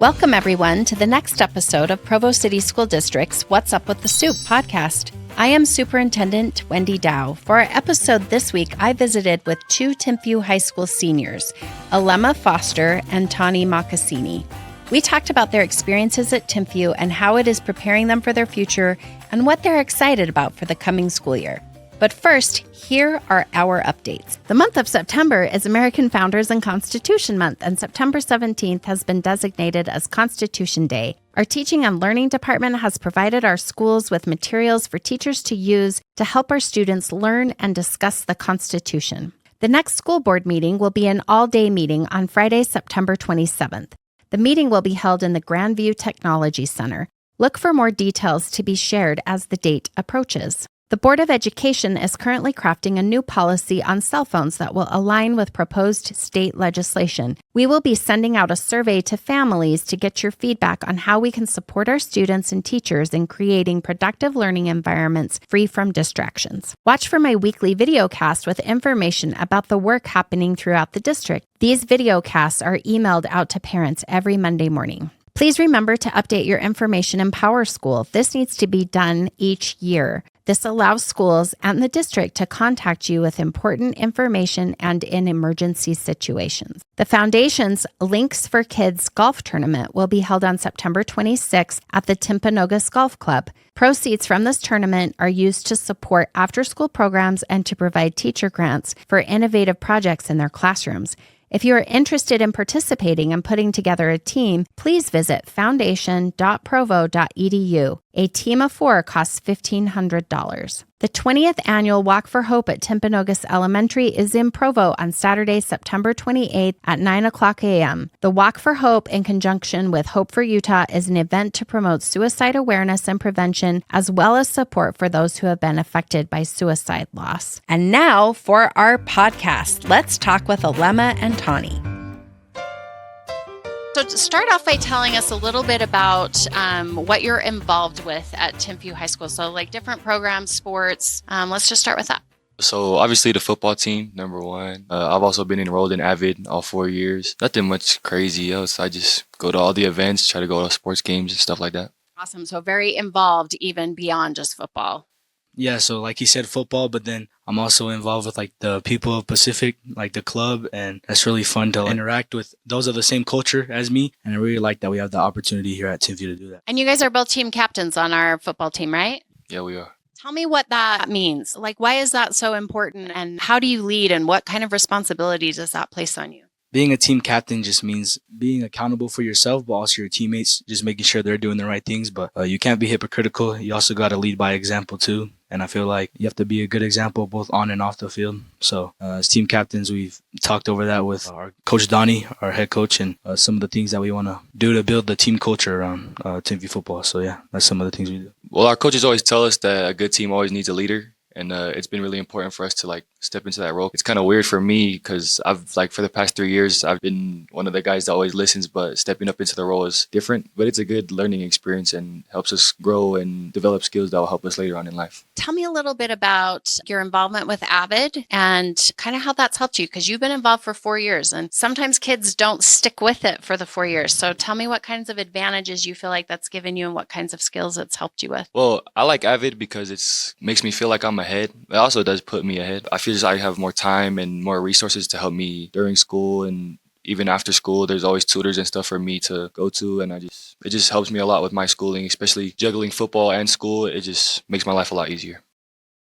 Welcome, everyone, to the next episode of Provo City School District's What's Up with the Soup podcast. I am Superintendent Wendy Dau. For our episode this week, I visited with two Timpview High School seniors, Alema Foster and Taani Makasini. We talked about their experiences at Timpview and how it is preparing them for their future and what they're excited about for the coming school year. But first, here are our updates. The month of September is American Founders and Constitution Month, and September 17th has been designated as Constitution Day. Our Teaching and Learning Department has provided our schools with materials for teachers to use to help our students learn and discuss the Constitution. The next school board meeting will be an all-day meeting on Friday, September 27th. The meeting will be held in the Grandview Technology Center. Look for more details to be shared as the date approaches. The Board of Education is currently crafting a new policy on cell phones that will align with proposed state legislation. We will be sending out a survey to families to get your feedback on how we can support our students and teachers in creating productive learning environments free from distractions. Watch for my weekly videocast with information about the work happening throughout the district. These videocasts are emailed out to parents every Monday morning. Please remember to update your information in PowerSchool. This needs to be done each year. This allows schools and the district to contact you with important information and in emergency situations. The Foundation's Links for Kids golf tournament will be held on September 26th at the Timpanogos Golf Club. Proceeds from this tournament are used to support after-school programs and to provide teacher grants for innovative projects in their classrooms. If you are interested in participating and putting together a team, please visit foundation.provo.edu. A team of 4 costs $1,500. The 20th annual Walk for Hope at Timpanogos Elementary is in Provo on Saturday, September 28th at 9 o'clock a.m. The Walk for Hope, in conjunction with Hope for Utah, is an event to promote suicide awareness and prevention, as well as support for those who have been affected by suicide loss. And now for our podcast. Let's talk with Alema and Taani. So to start off by telling us a little bit about what you're involved with at Timpview High School. So like different programs, sports. Let's just start with that. So obviously the football team, number one. I've also been enrolled in AVID all 4 years. Nothing much crazy else. I just go to all the events, try to go to sports games and stuff like that. Awesome. So very involved even beyond just football. Yeah, so like he said, football, but then I'm also involved with like the people of Pacific, like the club, and that's really fun to interact with those of the same culture as me, and I really like that we have the opportunity here at Timpview to do that. And you guys are both team captains on our football team, right? Yeah, we are. Tell me what that means. Like, why is that so important, and how do you lead, and what kind of responsibility does that place on you? Being a team captain just means being accountable for yourself, but also your teammates, just making sure they're doing the right things. But you can't be hypocritical. You also got to lead by example too. And I feel like you have to be a good example both on and off the field. So as team captains, we've talked over that with our coach Taani, our head coach, and some of the things that we want to do to build the team culture around Timpview football. So yeah, that's some of the things we do. Well, our coaches always tell us that a good team always needs a leader. And it's been really important for us to like step into that role. It's kind of weird for me because I've like for the past 3 years, I've been one of the guys that always listens, but stepping up into the role is different. But it's a good learning experience and helps us grow and develop skills that will help us later on in life. Tell me a little bit about your involvement with AVID and kind of how that's helped you, because you've been involved for 4 years and sometimes kids don't stick with it for the 4 years. So tell me what kinds of advantages you feel like that's given you and what kinds of skills it's helped you with. Well, I like AVID because it makes me feel like I'm ahead. It also does put me ahead. I feel I have more time and more resources to help me during school, and even after school, there's always tutors and stuff for me to go to, and it just helps me a lot with my schooling, especially juggling football and school. It just makes my life a lot easier.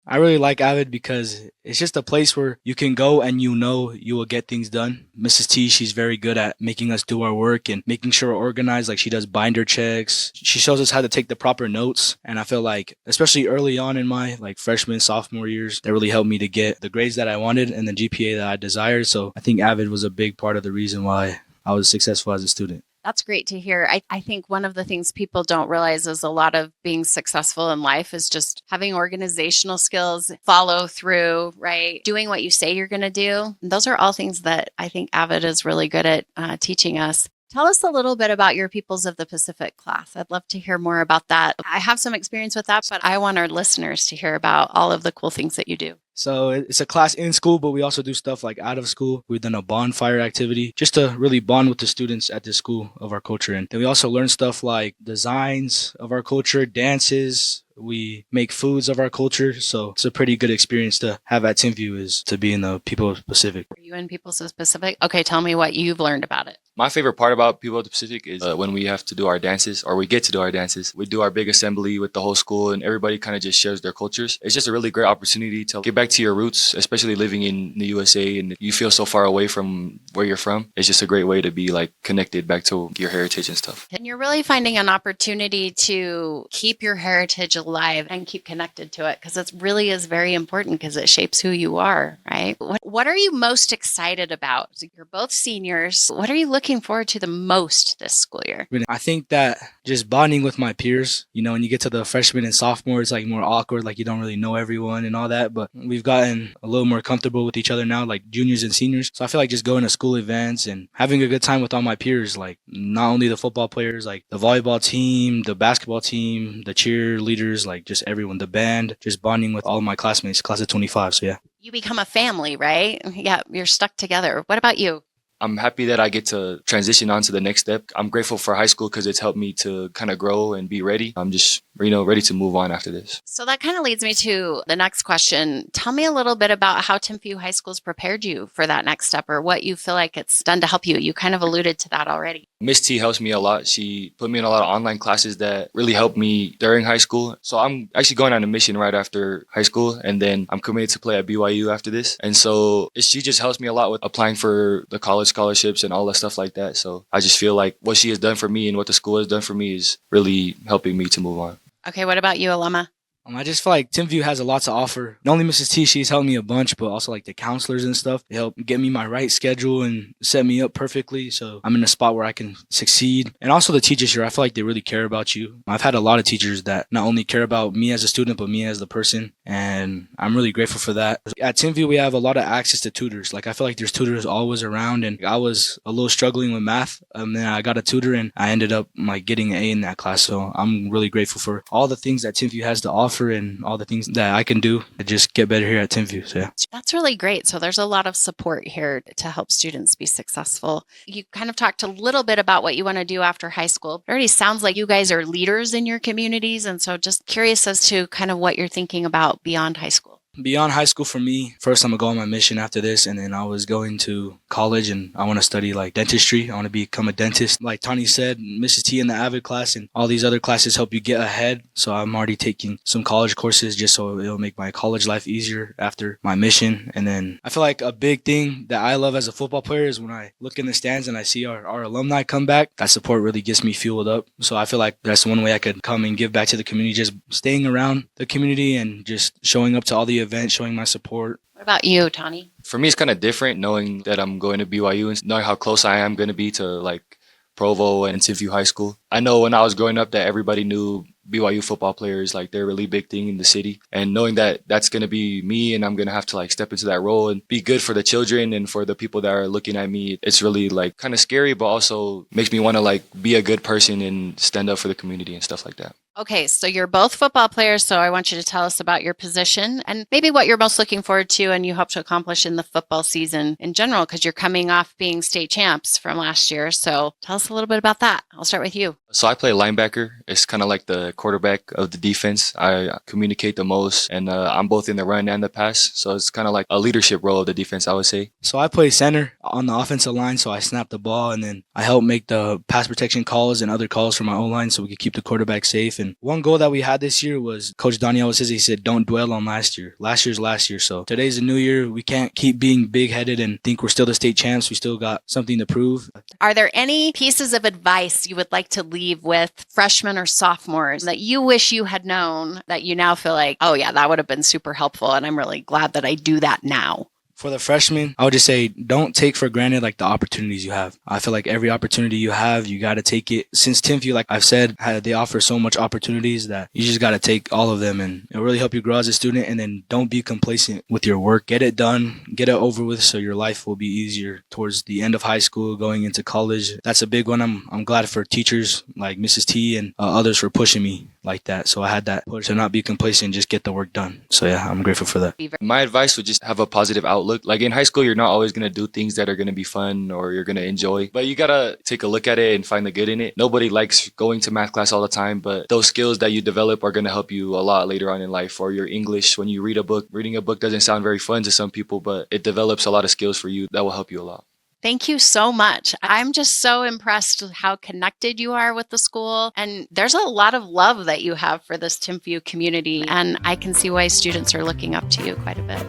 I really like AVID because it's just a place where you can go and you know you will get things done. Mrs. T, she's very good at making us do our work and making sure we're organized. Like she does binder checks. She shows us how to take the proper notes. And I feel like, especially early on in my like freshman, sophomore years, that really helped me to get the grades that I wanted and the GPA that I desired. So I think AVID was a big part of the reason why I was successful as a student. That's great to hear. I think one of the things people don't realize is a lot of being successful in life is just having organizational skills, follow through, right? Doing what you say you're going to do. And those are all things that I think AVID is really good at teaching us. Tell us a little bit about your Peoples of the Pacific class. I'd love to hear more about that. I have some experience with that, but I want our listeners to hear about all of the cool things that you do. So it's a class in school, but we also do stuff like out of school. We've done a bonfire activity just to really bond with the students at this school of our culture. And then we also learn stuff like designs of our culture, dances. We make foods of our culture. So it's a pretty good experience to have at Timpview, is to be in the People of the Pacific. Are you in People's Pacific? Okay, tell me what you've learned about it. My favorite part about People of the Pacific is when we have to do our dances, or we get to do our dances. We do our big assembly with the whole school, and everybody kind of just shares their cultures. It's just a really great opportunity to get back to your roots, especially living in the USA, and you feel so far away from where you're from. It's just a great way to be like connected back to your heritage and stuff. And you're really finding an opportunity to keep your heritage alive and keep connected to it, because it really is very important because it shapes who you are, right? What are you most excited about? You're both seniors. What are you looking forward to the most this school year? I think that just bonding with my peers, when you get to the freshmen and sophomore, it's like more awkward, like you don't really know everyone and all that. But we've gotten a little more comfortable with each other now, like juniors and seniors. So I feel like just going to school events and having a good time with all my peers, like not only the football players, like the volleyball team, the basketball team, the cheerleaders, like just everyone, the band, just bonding with all of my classmates, class of 25. So yeah. You become a family, right? Yeah, you're stuck together. What about you? I'm happy that I get to transition on to the next step. I'm grateful for high school because it's helped me to kind of grow and be ready. I'm just, ready to move on after this. So that kind of leads me to the next question. Tell me a little bit about how Timpview High School's prepared you for that next step, or what you feel like it's done to help you. You kind of alluded to that already. Miss T helps me a lot. She put me in a lot of online classes that really helped me during high school. So I'm actually going on a mission right after high school, and then I'm committed to play at BYU after this. And so she just helps me a lot with applying for the college scholarships and all that stuff like that. So I just feel like what she has done for me and what the school has done for me is really helping me to move on. Okay, what about you, Alema? I just feel like Timpview has a lot to offer. Not only Mrs. T, she's helped me a bunch, but also like the counselors and stuff. They help get me my right schedule and set me up perfectly, so I'm in a spot where I can succeed. And also the teachers here, I feel like they really care about you. I've had a lot of teachers that not only care about me as a student, but me as the person, and I'm really grateful for that. At Timpview, we have a lot of access to tutors. Like I feel like there's tutors always around, and I was a little struggling with math, and then I got a tutor, and I ended up like getting an A in that class. So I'm really grateful for all the things that Timpview has to offer and all the things that I can do to just get better here at Timpview. So yeah. That's really great. So there's a lot of support here to help students be successful. You kind of talked a little bit about what you want to do after high school. It already sounds like you guys are leaders in your communities. And so just curious as to kind of what you're thinking about beyond high school. Beyond high school for me, first I'm going to go on my mission after this, and then I was going to college, and I want to study like dentistry. I want to become a dentist. Like Taani said, Mrs. T in the AVID class and all these other classes help you get ahead. So I'm already taking some college courses just so it'll make my college life easier after my mission. And then I feel like a big thing that I love as a football player is when I look in the stands and I see our alumni come back. That support really gets me fueled up. So I feel like that's one way I could come and give back to the community, just staying around the community and just showing up to all the event, showing my support. What about you, Taani? For me, it's kind of different knowing that I'm going to BYU and knowing how close I am going to be to like Provo and Timpview High School. I know when I was growing up that everybody knew BYU football players, like they're a really big thing in the city. And knowing that that's going to be me and I'm going to have to like step into that role and be good for the children and for the people that are looking at me, it's really like kind of scary, but also makes me want to like be a good person and stand up for the community and stuff like that. Okay, so you're both football players, so I want you to tell us about your position and maybe what you're most looking forward to and you hope to accomplish in the football season in general, because you're coming off being state champs from last year. So tell us a little bit about that. I'll start with you. So I play linebacker. It's kind of like the quarterback of the defense. I communicate the most, and I'm both in the run and the pass. So it's kind of like a leadership role of the defense, I would say. So I play center on the offensive line, so I snap the ball, and then I help make the pass protection calls and other calls for my O-line so we can keep the quarterback safe. And one goal that we had this year was Coach Daniel says, he said, don't dwell on last year. Last year's last year. So today's a new year. We can't keep being big-headed and think we're still the state champs. We still got something to prove. Are there any pieces of advice you would like to leave with freshmen or sophomores that you wish you had known that you now feel like, oh yeah, that would have been super helpful and I'm really glad that I do that now? For the freshmen, I would just say don't take for granted like the opportunities you have. I feel like every opportunity you have, you got to take it. Since Timpview, like I've said, they offer so much opportunities that you just got to take all of them, and it'll really help you grow as a student. And then don't be complacent with your work. Get it done, get it over with, so your life will be easier towards the end of high school, going into college. That's a big one. I'm glad for teachers like Mrs. T and others for pushing me like that. So I had that push to not be complacent and just get the work done. So yeah, I'm grateful for that. My advice would just have a positive outlook. Like in high school, you're not always going to do things that are going to be fun or you're going to enjoy, but you got to take a look at it and find the good in it. Nobody likes going to math class all the time, but those skills that you develop are going to help you a lot later on in life. Or your English, when you read a book, reading a book doesn't sound very fun to some people, but it develops a lot of skills for you that will help you a lot. Thank you so much. I'm just so impressed with how connected you are with the school. And there's a lot of love that you have for this Timpview community. And I can see why students are looking up to you quite a bit.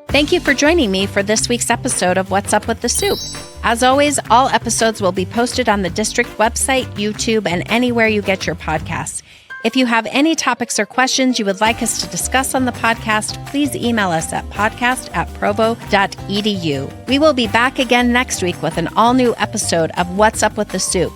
Thank you for joining me for this week's episode of What's Up with the Soup. As always, all episodes will be posted on the district website, YouTube, and anywhere you get your podcasts. If you have any topics or questions you would like us to discuss on the podcast, please email us at podcast@provo.edu. We will be back again next week with an all-new episode of What's Up with the Soup.